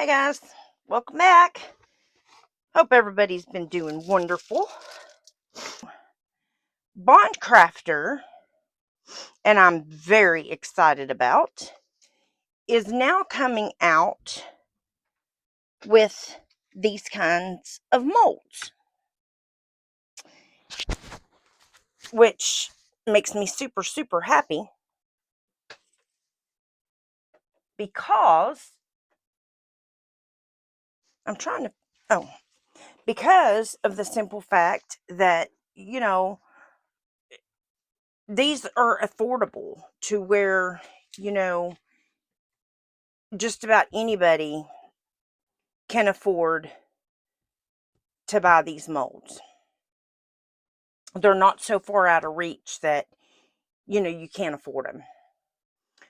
Hey guys, welcome back. Hope everybody's been doing wonderful. Bond Crafter, and I'm very excited about, is now coming out with these kinds of molds, which makes me super happy because I'm trying to, because of the simple fact that, these are affordable to where, just about anybody can afford to buy these molds. They're not so far out of reach that, you can't afford them.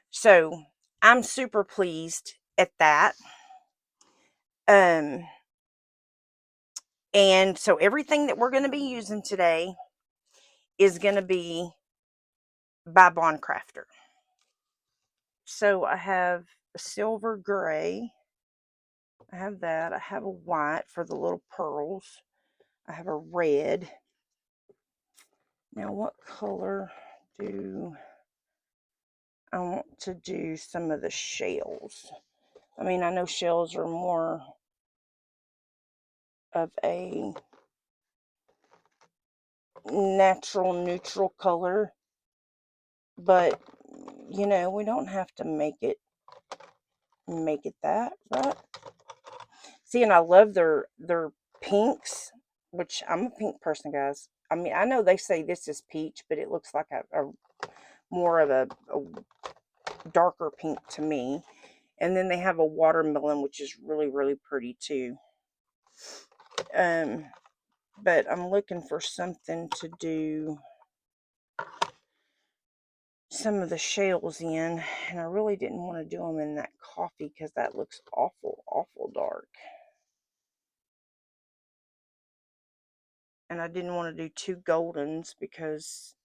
So I'm super pleased at that. Um, and so everything that we're going to be using today is going to be by Bond Crafter. So I have a silver gray. I have that. I have a white for the little pearls. I have a red. Now, what color do I want to do some of the shells? I mean, I know shells are more of a natural neutral color, but we don't have to make it that, right? See, and I love their pinks, which I'm a pink person, guys. I mean, I know they say this is peach, but it looks like a more of a darker pink to me. And then they have a watermelon, which is really pretty too. But I'm looking for something to do some of the shells in, and I really didn't want to do them in that coffee because that looks awful dark. And I didn't want to do two goldens because,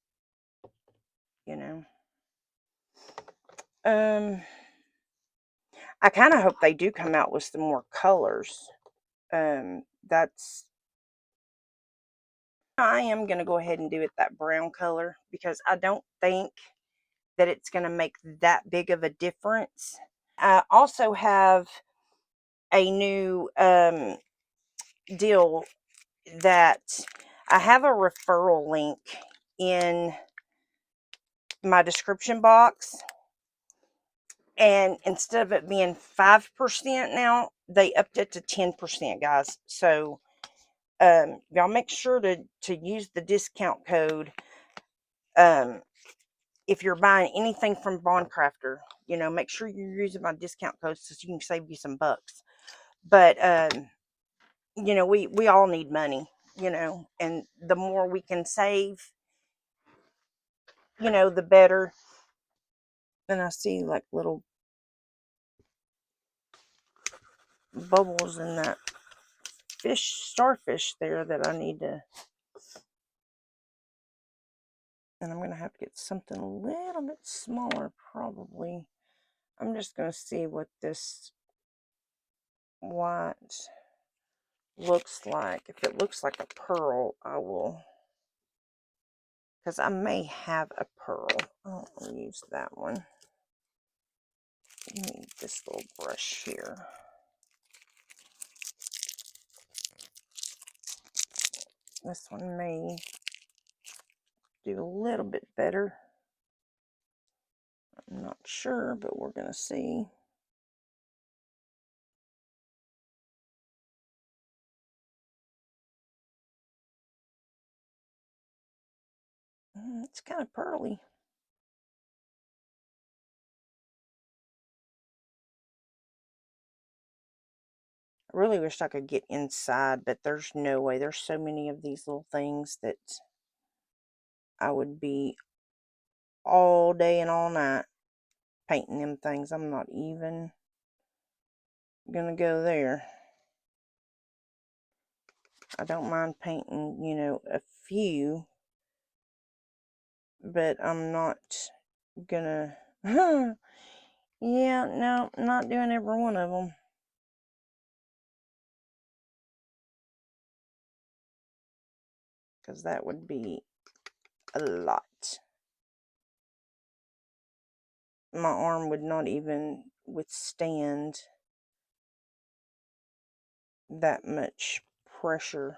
I kind of hope they do come out with some more colors. I am going to go ahead and do it that brown color because I don't think that it's going to make that big of a difference. I also have a new deal that I have a referral link in my description box, and instead of it being 5% now, they upped it to 10%, guys. So y'all make sure to use the discount code if you're buying anything from Bond Crafter. Make sure you're using my discount code so you can save you some bucks. But we all need money, and the more we can save, the better. And I see like little bubbles in that starfish there that I need to, and I'm going to have to get something a little bit smaller probably. I'm just going to see what this white looks like. If it looks like a pearl, I will, because I may have a pearl. I'll use that one. I need this little brush here. This one may do a little bit better. I'm not sure, but we're going to see. It's kind of pearly. I really wish I could get inside, but there's no way. There's so many of these little things that I would be all day and all night painting them things. I'm not even gonna go there. I don't mind painting, a few, but I'm not gonna yeah, no, I'm not doing every one of them. because that would be a lot. My arm would not even withstand that much pressure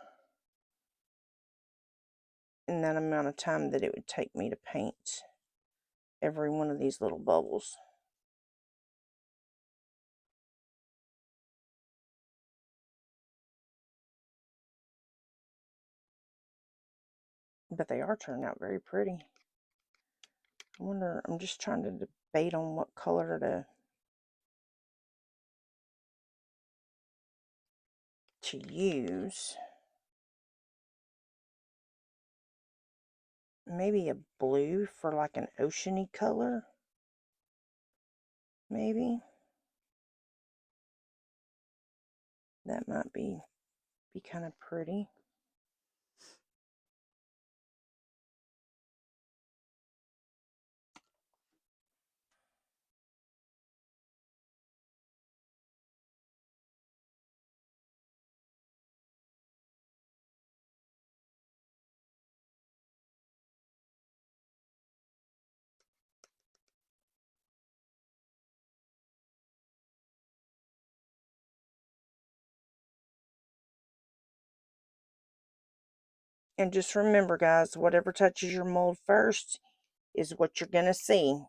in that amount of time that it would take me to paint every one of these little bubbles. But they are turning out very pretty. I wonder, I'm just trying to debate on what color to use. Maybe a blue for like an oceany color. Maybe. That might be kind of pretty. And just remember, guys, whatever touches your mold first is what you're going to see.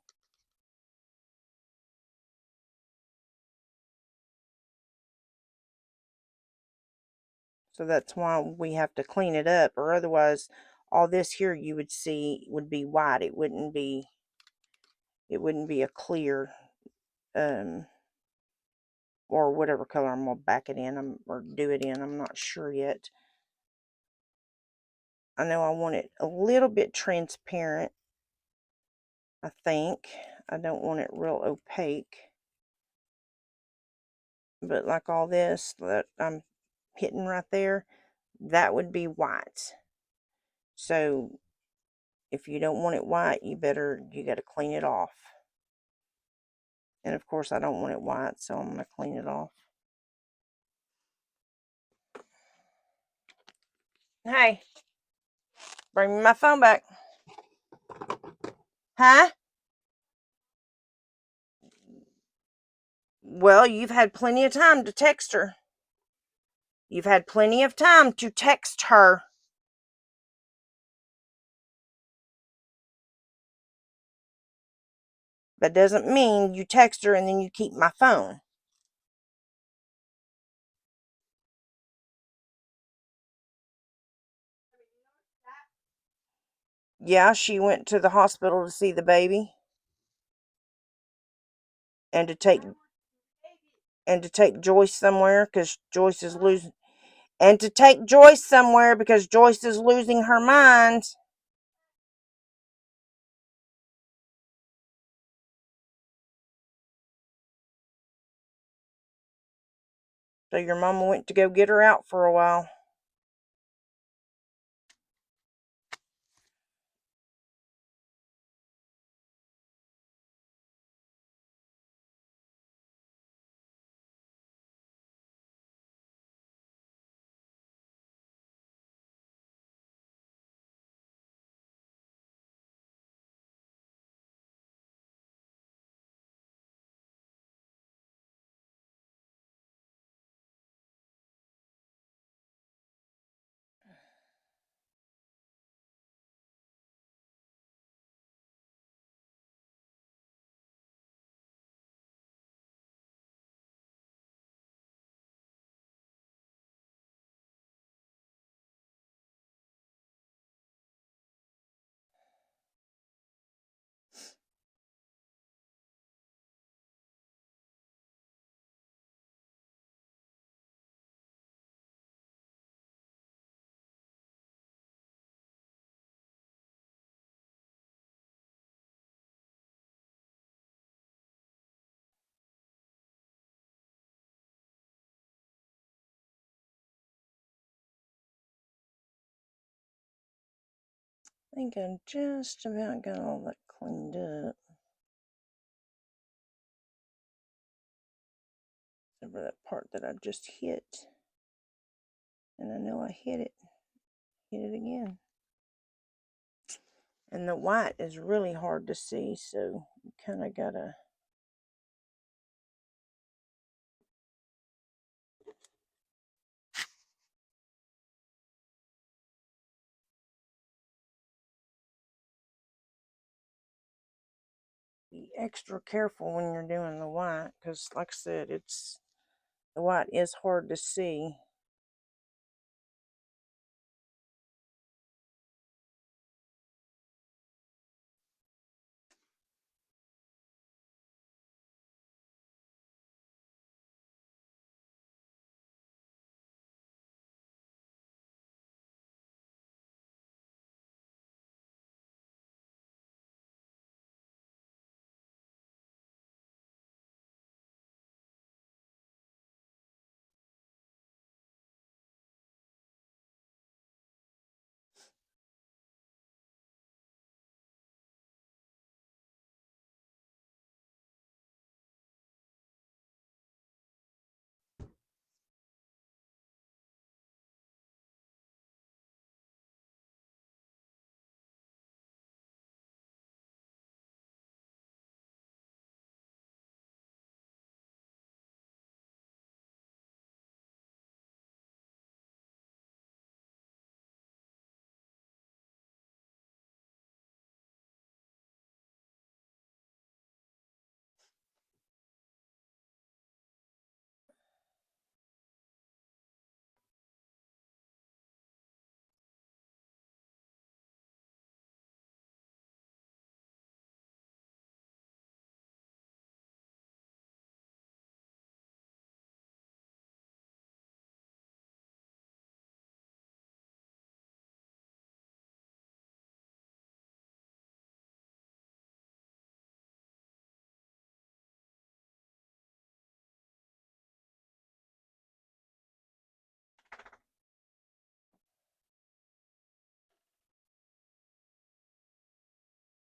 So that's why we have to clean it up, or otherwise all this here you would see would be white. It wouldn't be a clear or whatever color I'm going to back it in or do it in. I'm not sure yet. I know I want it a little bit transparent, I think. I don't want it real opaque. But like all this that I'm hitting right there, that would be white. So if you don't want it white, you got to clean it off. And of course I don't want it white, so I'm going to clean it off. Hey, bring me my phone back. Huh? Well, you've had plenty of time to text her. You've had plenty of time to text her. That doesn't mean you text her and then you keep my phone. Yeah, she went to the hospital to see the baby. And to take Joyce somewhere because Joyce is losing. And to take Joyce somewhere because Joyce is losing her mind. So your mama went to go get her out for a while. I think I just about got all that cleaned up. Except for that part that I just hit. And I know I hit it. Hit it again. And the white is really hard to see, so you kind of gotta... be extra careful when you're doing the white, because like I said, the white is hard to see.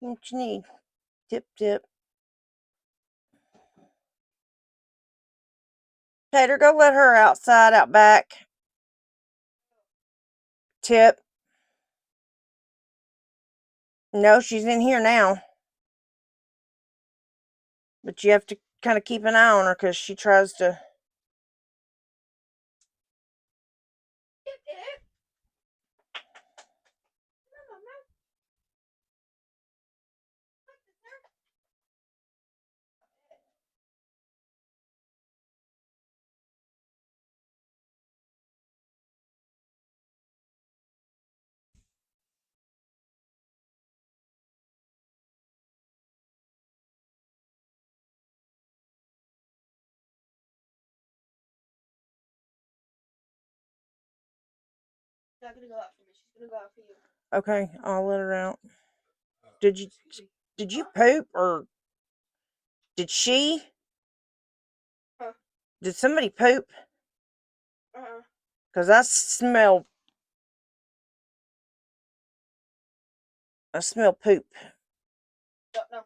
What you need? Tip, tip. Tater, go let her outside, out back. Tip. No, she's in here now. But you have to kind of keep an eye on her because she tries to... Not gonna go out for me. She's gonna go out for you. Okay, I'll let her out. Did you poop, or did she? Huh? Did somebody poop? Uh-uh. Because I smell poop. No.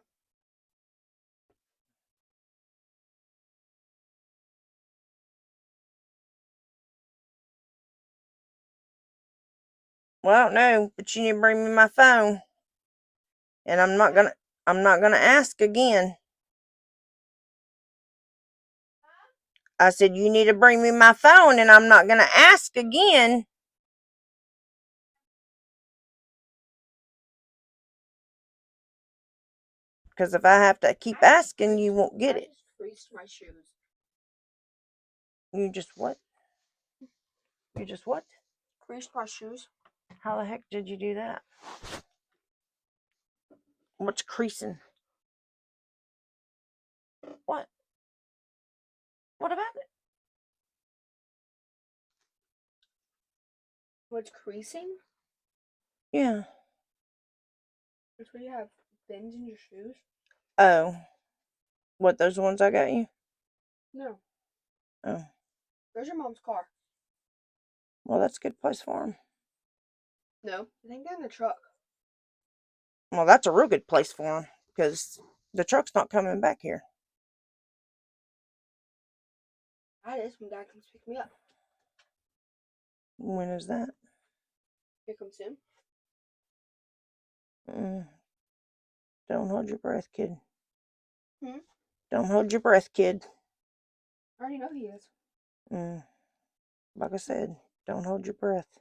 Well, I don't know, but you need to bring me my phone. And I'm not gonna ask again. I said, you need to bring me my phone, and I'm not gonna ask again. Because if I have to keep asking, you won't get it. I just creased my shoes. You just what? You just what? Creased my shoes. How the heck did you do that? What's creasing? What? What about it? What's creasing? Yeah. That's where you have bends in your shoes. Oh. What, those ones I got you? No. Oh. Where's your mom's car? Well, that's a good place for them. No. I think they're in the truck. Well, that's a real good place for them. Because the truck's not coming back here. That is when Dad comes pick me up. When is that? Here comes him. Don't hold your breath, kid. Hmm? Don't hold your breath, kid. I already know he is. Like I said, don't hold your breath.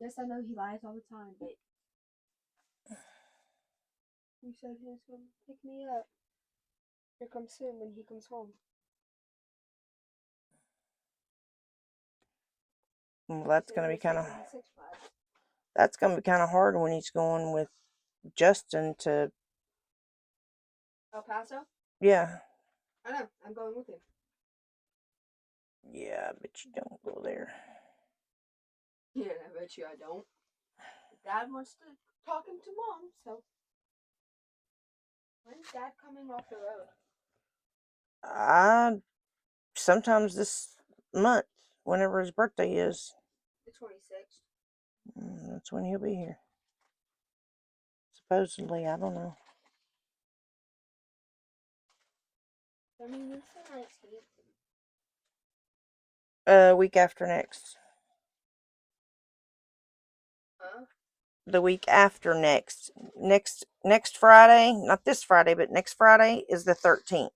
Yes, I know he lies all the time, but he said he was going to pick me up. Here comes soon when he comes home. Well, that's gonna be kind of Six Flags. that's gonna be kind of hard when he's going with Justin to. El Paso? Yeah. I know. I'm going with him. Yeah, but you don't go there. Yeah, I bet you I don't. Dad wants to talk him to Mom, so when's Dad coming off the road? Sometimes this month, whenever his birthday is. The 26th. That's when he'll be here. Supposedly, I don't know. I mean, it's the 19th. Week after next. Huh? The week after next. Next Friday, not this Friday, but next Friday is the 13th.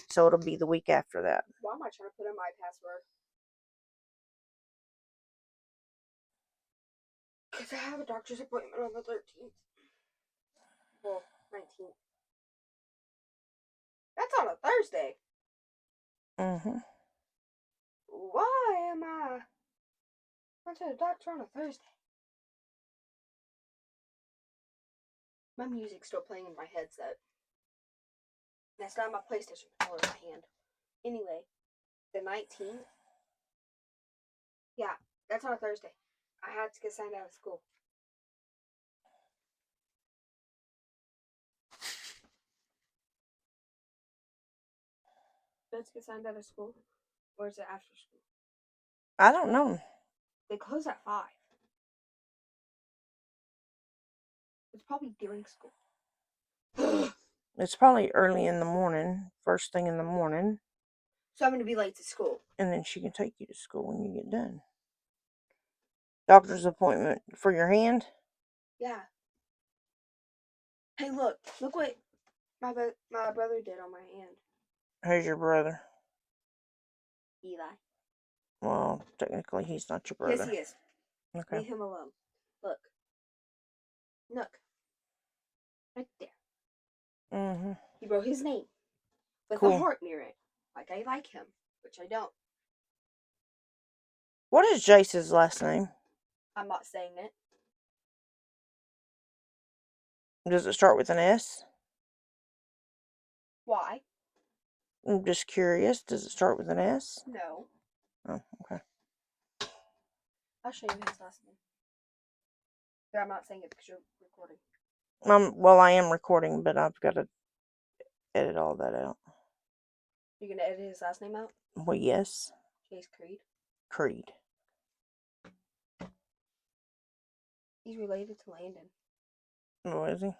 So it'll be the week after that. Why am I trying to put in my password? Because I have a doctor's appointment on the 13th. Well, 19th. That's on a Thursday. Why am I going to the doctor on a Thursday? My music's still playing in my headset. That's not my PlayStation controller in my hand. Anyway, the 19th. Yeah, that's on a Thursday. I had to get signed out of school. Let's get signed out of school, or is it after school? I don't know. They close at 5. It's probably during school. It's probably early in the morning, first thing in the morning. So I'm going to be late to school. And then she can take you to school when you get done. Doctor's appointment for your hand? Yeah. Hey, look what my brother did on my hand. Who's your brother? Eli. Well, technically he's not your brother. Yes, he is. Okay. Leave him alone. Look. Right there. He wrote his name with a heart near it, like I like him, which I don't. What is Jace's last name? I'm not saying it. Does it start with an S? Why? I'm just curious. Does it start with an S? No. Oh, okay. I'll show you his last name. But I'm not saying it because you're recording. Well, I am recording, but I've got to edit all that out. You're gonna edit his last name out? Well, yes. Chase Creed. Creed. He's related to Landon. Oh, is he?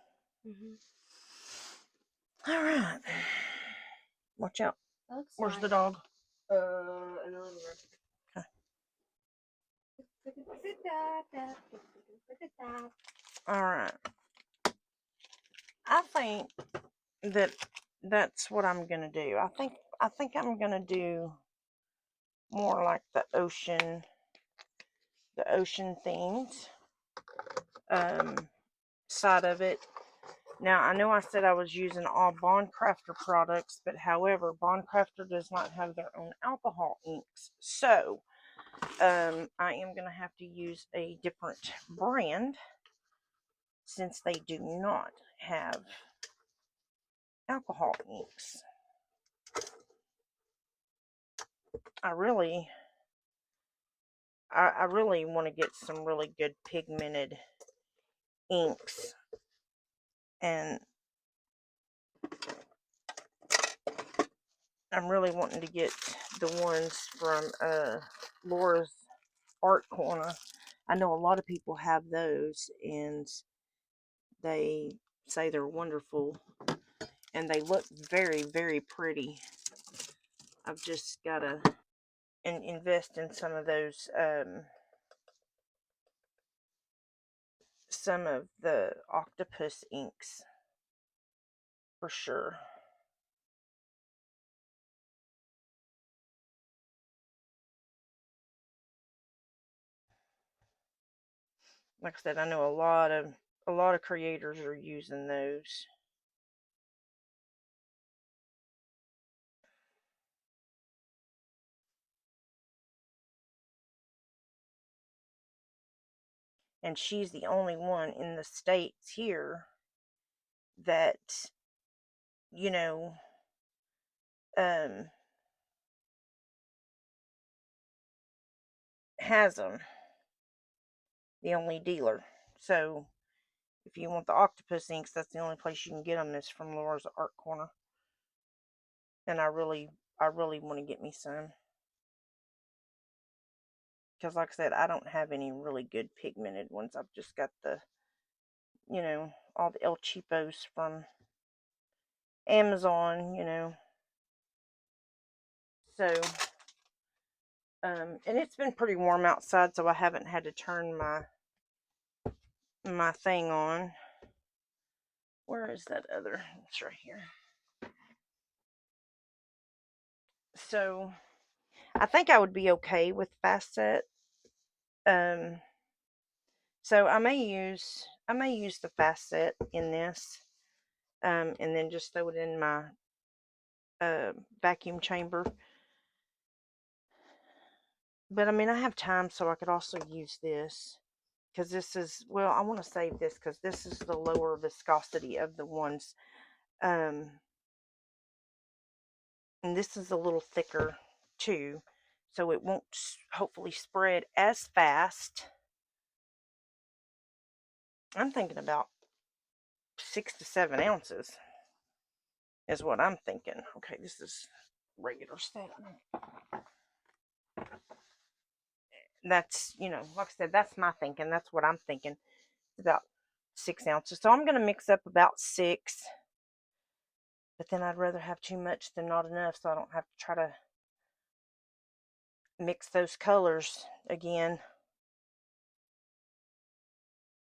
All right. Watch out. Where's the dog? In the living room. Okay. All right. I think that's what I'm gonna do. I think I'm gonna do more like the ocean themed side of it. Now, I know I said I was using all Bond Crafter products, but however, Bond Crafter does not have their own alcohol inks. So, I am going to have to use a different brand since they do not have alcohol inks. I really want to get some really good pigmented inks, and I'm really wanting to get the ones from Laura's Art Corner. I know a lot of people have those, and they say they're wonderful, and they look very, very pretty. I've just got to invest in some of those some of the octopus inks for sure. Like I said, I know a lot of creators are using those. And she's the only one in the States here that, you know, has them. The only dealer. So if you want the octopus inks, that's the only place you can get them is from Laura's Art Corner. And I really want to get me some. Because like I said, I don't have any really good pigmented ones. I've just got the, you know, all the El Cheapos from Amazon, you know. So, and it's been pretty warm outside, so I haven't had to turn my thing on. Where is that other? It's right here. So, I think I would be okay with fast set. So I may use the fast set in this, and then just throw it in my vacuum chamber. But I mean, I have time, so I could also use this because this is, well, I want to save this because this is the lower viscosity of the ones, and this is a little thicker too, so it won't hopefully spread as fast. I'm thinking about 6 to 7 ounces is what I'm thinking. Okay, this is regular stuff. That's, you know, like I said, that's my thinking. That's what I'm thinking. It's about 6 ounces. So I'm going to mix up about 6. But then I'd rather have too much than not enough, so I don't have to try to mix those colors again.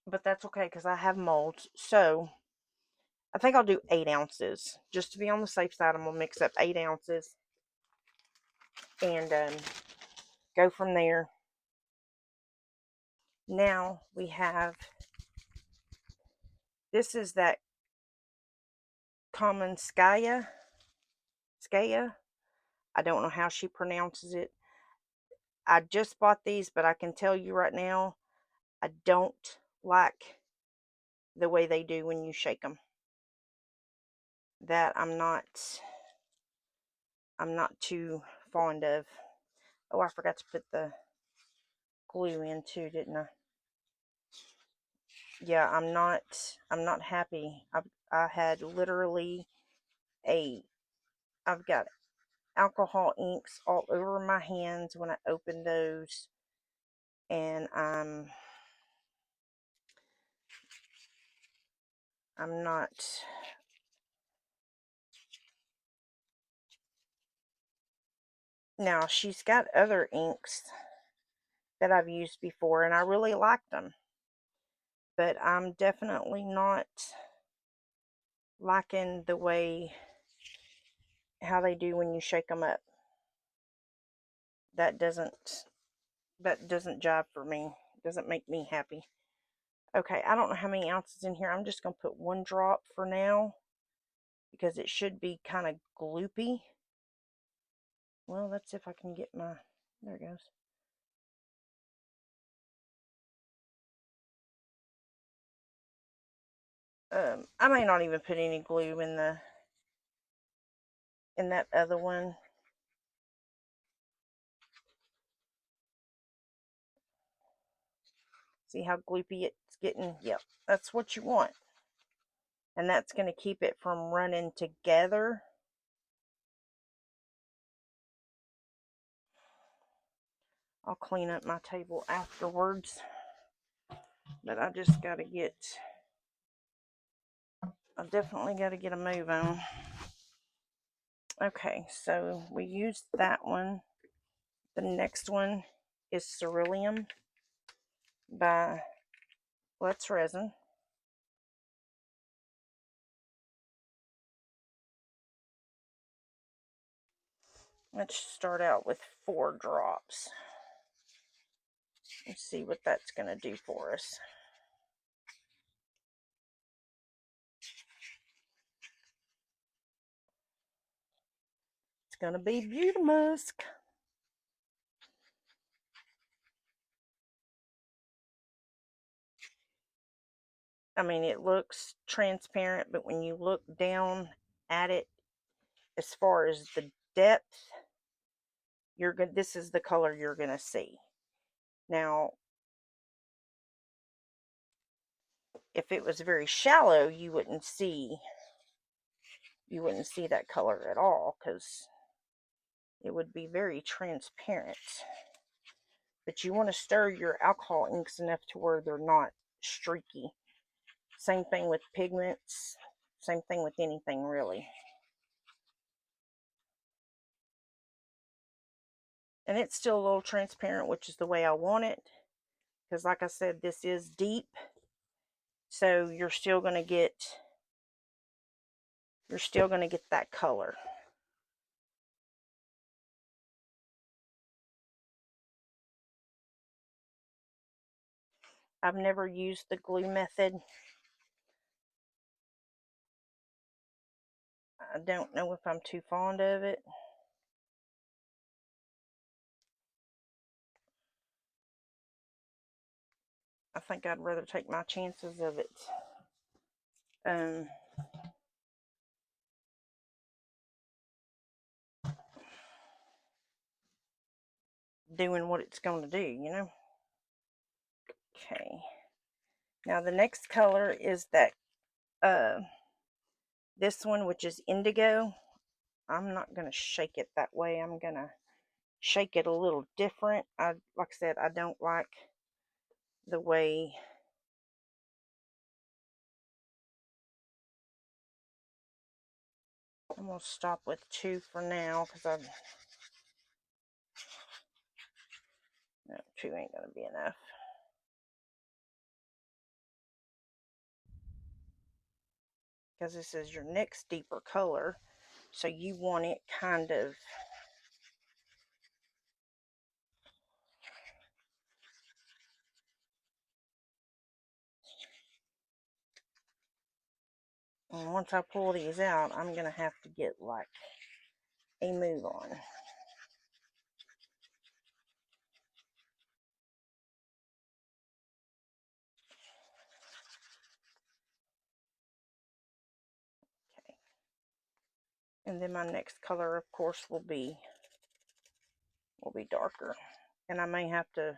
But that's okay because I have molds. So I think I'll do 8 ounces. Just to be on the safe side, I'm going to mix up 8 ounces and go from there. Now we have, this is that common Skaya. I don't know how she pronounces it. I just bought these, but I can tell you right now, I don't like the way they do when you shake them. That I'm not too fond of. Oh, I forgot to put the glue in too, didn't I? Yeah, I'm not happy. I had literally I've got alcohol inks all over my hands when I opened those, and I'm not. Now she's got other inks that I've used before, and I really liked them, but I'm definitely not liking the way how they do when you shake them up. That doesn't jive for me. Doesn't make me happy. Okay, I don't know how many ounces in here. I'm just going to put 1 drop for now because it should be kind of gloopy. Well, let's see if I can get my, there it goes. I may not even put any glue in that other one. See how gloopy it's getting? Yep, that's what you want. And that's going to keep it from running together. I'll clean up my table afterwards. But I just got to get, I definitely got to get a move on. Okay, so we used that one. The next one is Ceruleum by Let's Resin. Let's start out with 4 drops. Let's see what that's going to do for us. It's going to be Beauty-Musk. I mean, it looks transparent, but when you look down at it, as far as the depth, this is the color you're going to see. Now, if it was very shallow, you wouldn't see that color at all, because it would be very transparent. But you want to stir your alcohol inks enough to where they're not streaky. Same thing with pigments, same thing with anything really. And it's still a little transparent, which is the way I want it, because like I said, this is deep, so you're still going to get that color. I've never used the glue method. I don't know if I'm too fond of it. I think I'd rather take my chances of it doing what it's going to do, you know. Okay, now the next color is that this one, which is indigo. I'm not going to shake it that way. I'm going to shake it a little different. Like I said, I don't like the way I'm going to stop with 2 for now, because no, 2 ain't going to be enough. Because this is your next deeper color, so you want it kind of and once I pull these out, I'm going to have to get like a move on. Okay. And then my next color, of course, will be darker. And I may have to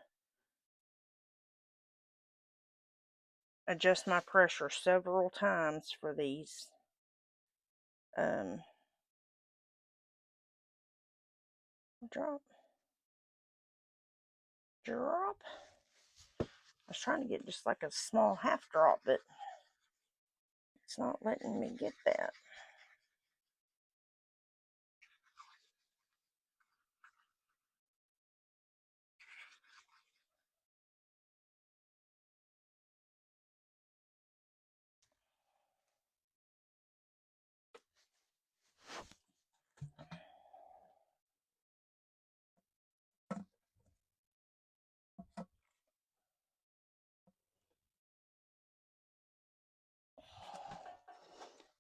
adjust my pressure several times for these. Drop. I was trying to get just like a small half drop, but it's not letting me get that.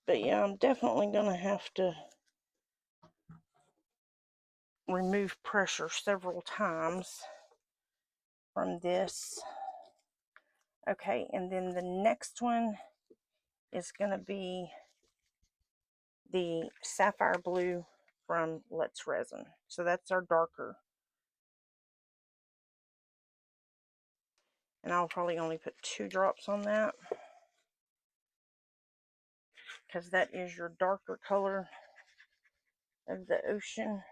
But yeah, I'm definitely going to have to remove pressure several times from this. Okay, and then the next one is going to be the sapphire blue from Let's Resin. So that's our darker. And I'll probably only put 2 drops on that, because that is your darker color of the ocean.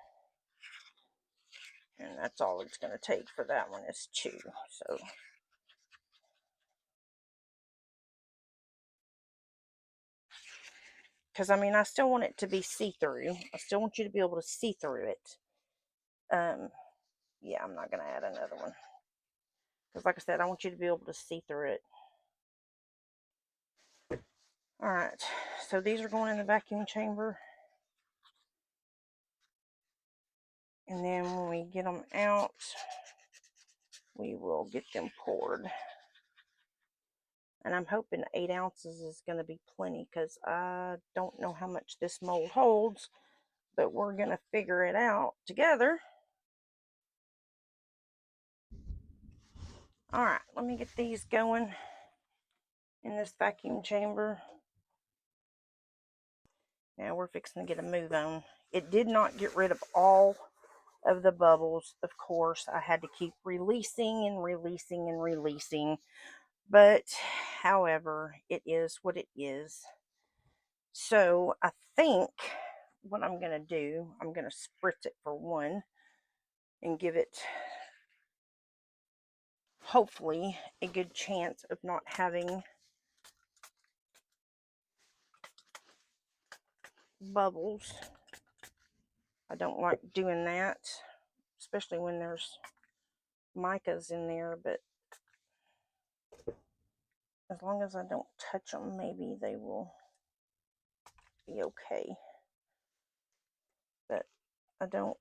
And that's all it's going to take for that one is 2. So because I mean, I still want it to be see-through. I still want you to be able to see through it. Yeah, I'm not going to add another one, because like I said, I want you to be able to see through it. Alright, so these are going in the vacuum chamber. And then when we get them out, we will get them poured. And I'm hoping 8 ounces is going to be plenty because I don't know how much this mold holds, but we're going to figure it out together. Alright, let me get these going in this vacuum chamber. Now we're fixing to get a move on. It did not get rid of all of the bubbles. Of course, I had to keep releasing and releasing and releasing. But, however, it is what it is. So, I think what I'm going to do, I'm going to spritz it for one and give it, hopefully, a good chance of not having bubbles. I don't like doing that, especially when there's micas in there, but as long as I don't touch them, maybe they will be okay. But I don't.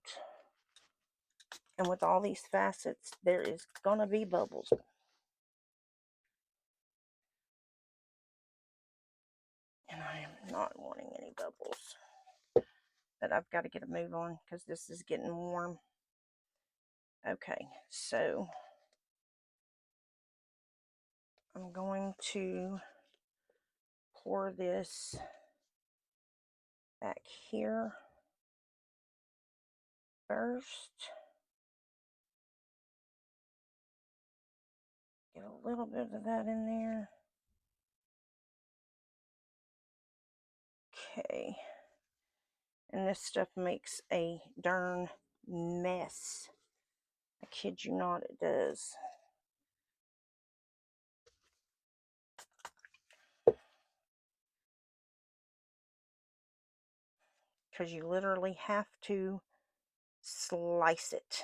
And with all these facets, there is gonna be bubbles. And I am not wanting any bubbles. But I've got to get a move on because this is getting warm. Okay, so I'm going to pour this back here first. Get a little bit of that in there. Okay. And this stuff makes a darn mess. I kid you not, it does. Because you literally have to slice it.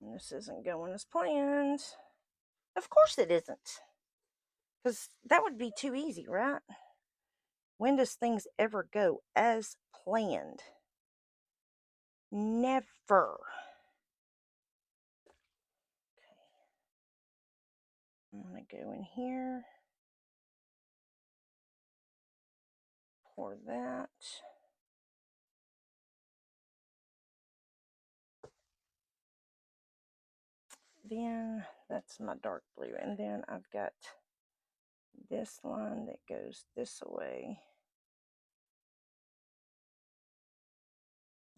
And this isn't going as planned. Of course it isn't. Because that would be too easy, right? When does things ever go as planned? Never. Okay. I'm going to go in here. Pour that. Then that's my dark blue. And then I've got this line that goes this way.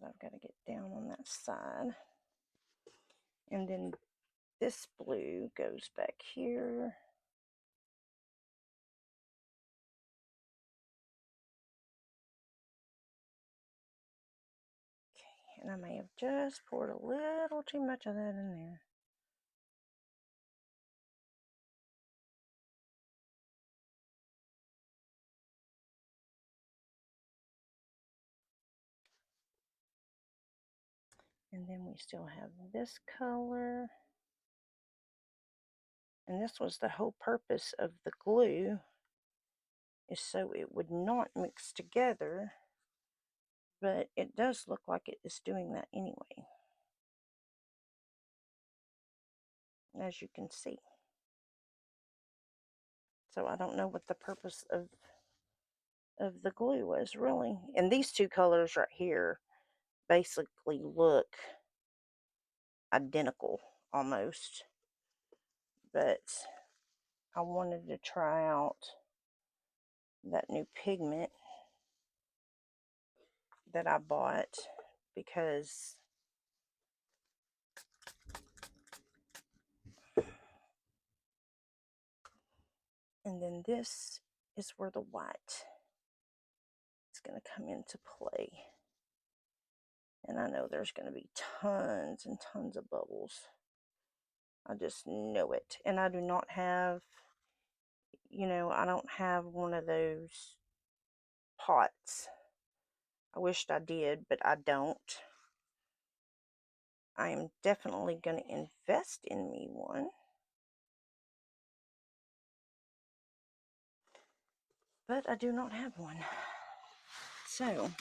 I've got to get down on that side. And then this blue goes back here. Okay, and I may have just poured a little too much of that in there. And then we still have this color. And this was the whole purpose of the glue, is so it would not mix together. But it does look like it is doing that anyway, as you can see. So I don't know what the purpose of the glue was, really. And these two colors right here basically look identical almost. But I wanted to try out that new pigment that I bought because and then this is where the white is going to come into play. And I know there's going to be tons and tons of bubbles. I just know it. And I do not have, I don't have one of those pots. I wished I did, but I don't. I am definitely going to invest in me one. But I do not have one. So,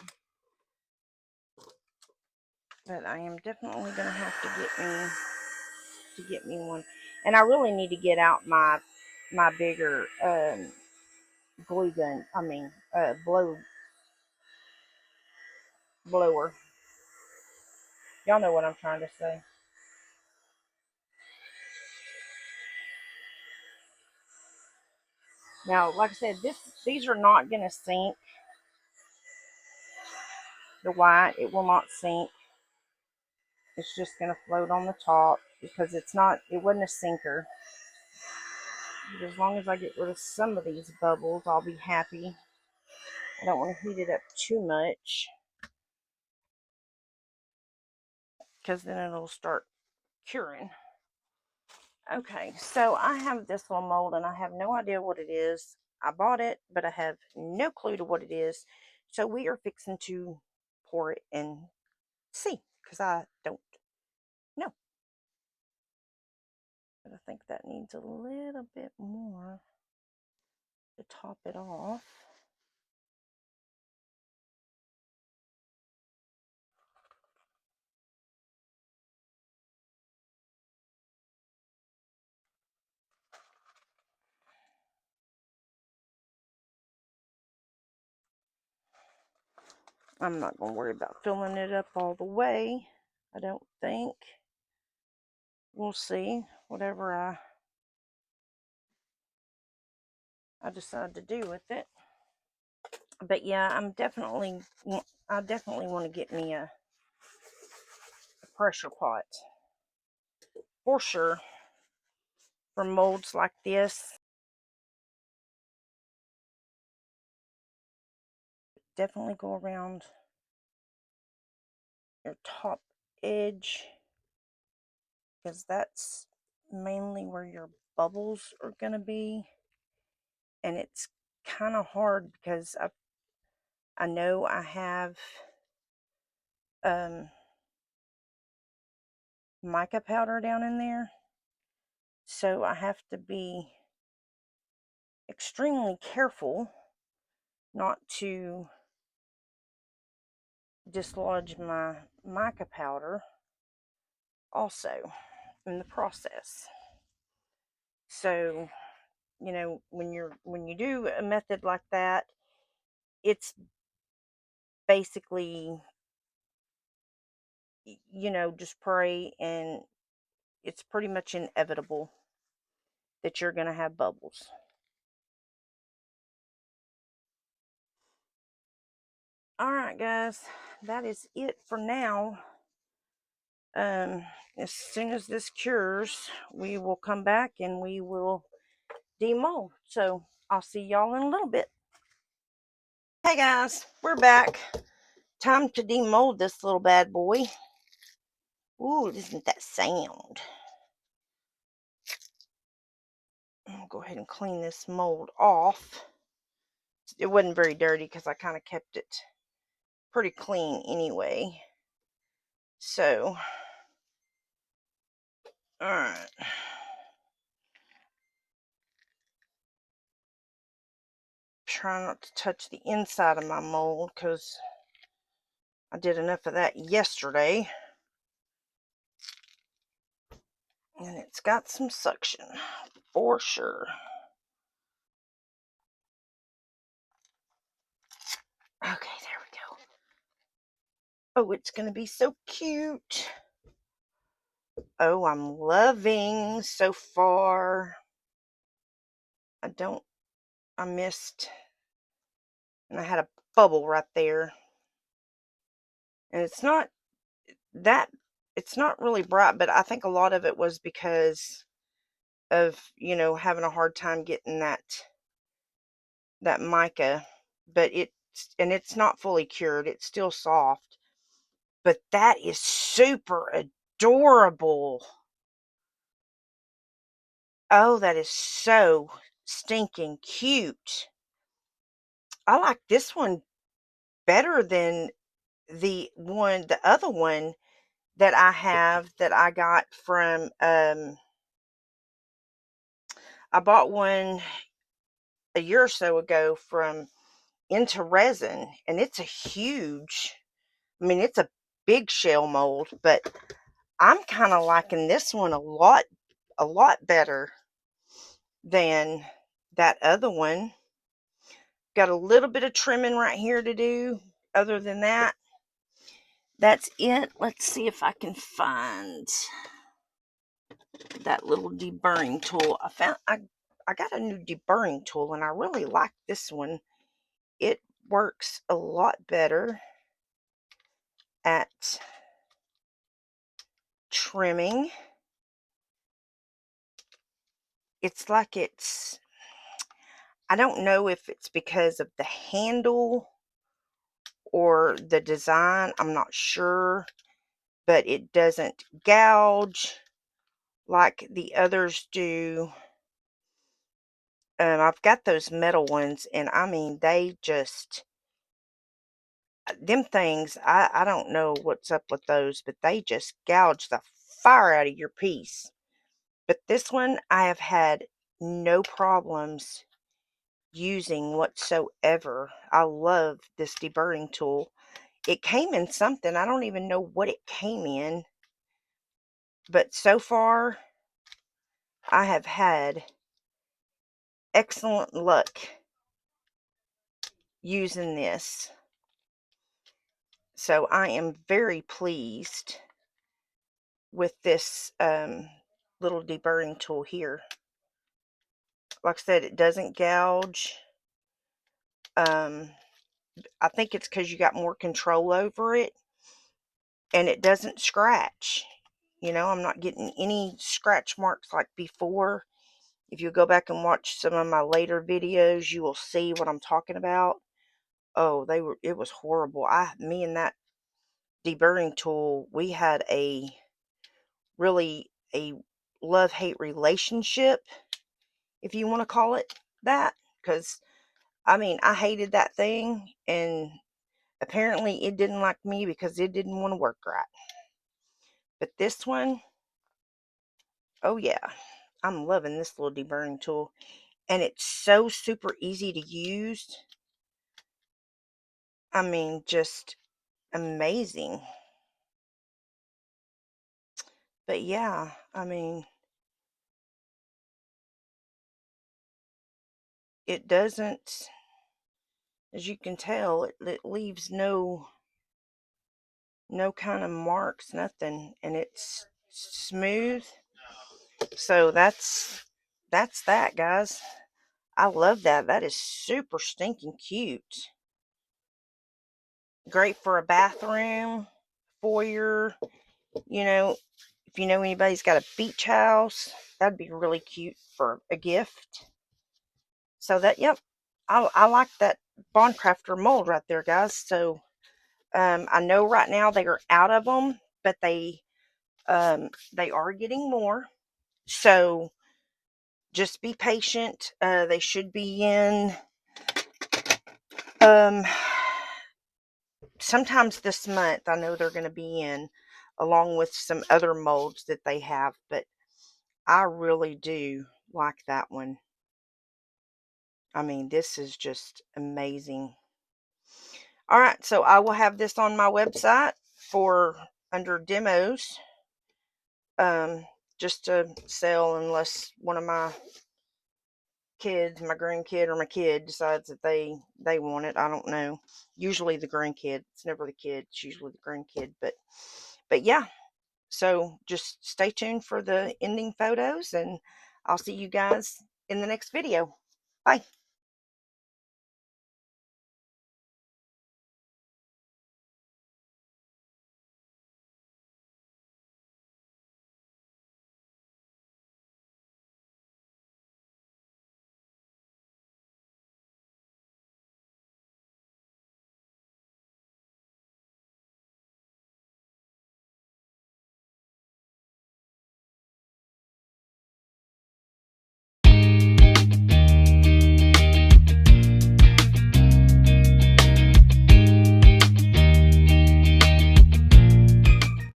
but I am definitely going to have to get me one. And I really need to get out my bigger glue gun. I mean, blower. Y'all know what I'm trying to say. Now, like I said, these are not going to sink. The white, it will not sink. It's just going to float on the top because it wasn't a sinker. But as long as I get rid of some of these bubbles, I'll be happy. I don't want to heat it up too much because then it'll start curing. Okay, so I have this little mold and I have no idea what it is. I bought it, but I have no clue to what it is. So we are fixing to pour it and see because I don't know. But I think that needs a little bit more to top it off. I'm not going to worry about filling it up all the way. I don't think. We'll see. Whatever I decide to do with it. But yeah, I definitely want to get me a pressure pot for sure for molds like this. Definitely go around your top edge because that's mainly where your bubbles are going to be. And it's kind of hard because I know I have mica powder down in there. So I have to be extremely careful not to dislodge my mica powder also in the process. So, you know, when you do a method like that, it's basically, you know, just pray, and it's pretty much inevitable that you're going to have bubbles. All right, guys, that is it for now. As soon as this cures, we will come back and we will demold. So I'll see y'all in a little bit. Hey guys, we're back. Time to demold this little bad boy. Ooh, isn't that sound? I'll go ahead and clean this mold off. It wasn't very dirty because I kind of kept it pretty clean anyway. So, alright. Try not to touch the inside of my mold because I did enough of that yesterday. And it's got some suction for sure. Okay, there we go. Oh, it's going to be so cute. Oh, I'm loving so far. I missed, and I had a bubble right there. And it's not really bright, but I think a lot of it was because of, you know, having a hard time getting that mica. But it's not fully cured. It's still soft. But that is super adorable. Oh, that is so stinking cute. I like this one better than the other one that I have that I got from, I bought one a year or so ago from Into Resin, and it's a huge, I mean, it's a big shell mold, but I'm kind of liking this one a lot better than that other one. Got a little bit of trimming right here to do. Other than that, that's it. Let's see if I can find that little deburring tool. I got a new deburring tool, and I really like this one. It works a lot better at trimming. It's like I don't know if it's because of the handle or the design. I'm not sure, but it doesn't gouge like the others do. I've got those metal ones, and I mean, they just, them things, I don't know what's up with those, but they just gouge the fire out of your piece. But this one, I have had no problems using whatsoever. I love this deburring tool. It came in something, I don't even know what it came in, but so far, I have had excellent luck using this. So I am very pleased with this little deburring tool here. Like I said, it doesn't gouge. I think it's because you got more control over it, and it doesn't scratch. You know, I'm not getting any scratch marks like before. If you go back and watch some of my later videos, you will see what I'm talking about. Oh, it was horrible. Me and that deburring tool, we had really a love-hate relationship, if you want to call it that, because I mean, I hated that thing, and apparently it didn't like me because it didn't want to work right. But this one, oh yeah, I'm loving this little deburring tool, and it's so super easy to use. I mean, just amazing. But yeah, I mean, it doesn't, as you can tell, it leaves no kind of marks, nothing, and it's smooth. So that's that, guys. I love that. That is super stinking cute. Great for a bathroom, foyer. You know, if you know anybody's got a beach house, that'd be really cute for a gift. So that, yep, I like that Bond Crafter mold right there, guys. So I know right now they are out of them, but they are getting more. So just be patient. They should be in um, sometimes this month. I know they're going to be in, along with some other molds that they have, but I really do like that one. I mean, this is just amazing. All right, so I will have this on my website for under demos, um, just to sell unless one of my kids, my grandkid or my kid decides that they want it. I don't know. Usually the grandkid. It's never the kid. It's usually the grandkid. But yeah. So just stay tuned for the ending photos, and I'll see you guys in the next video. Bye.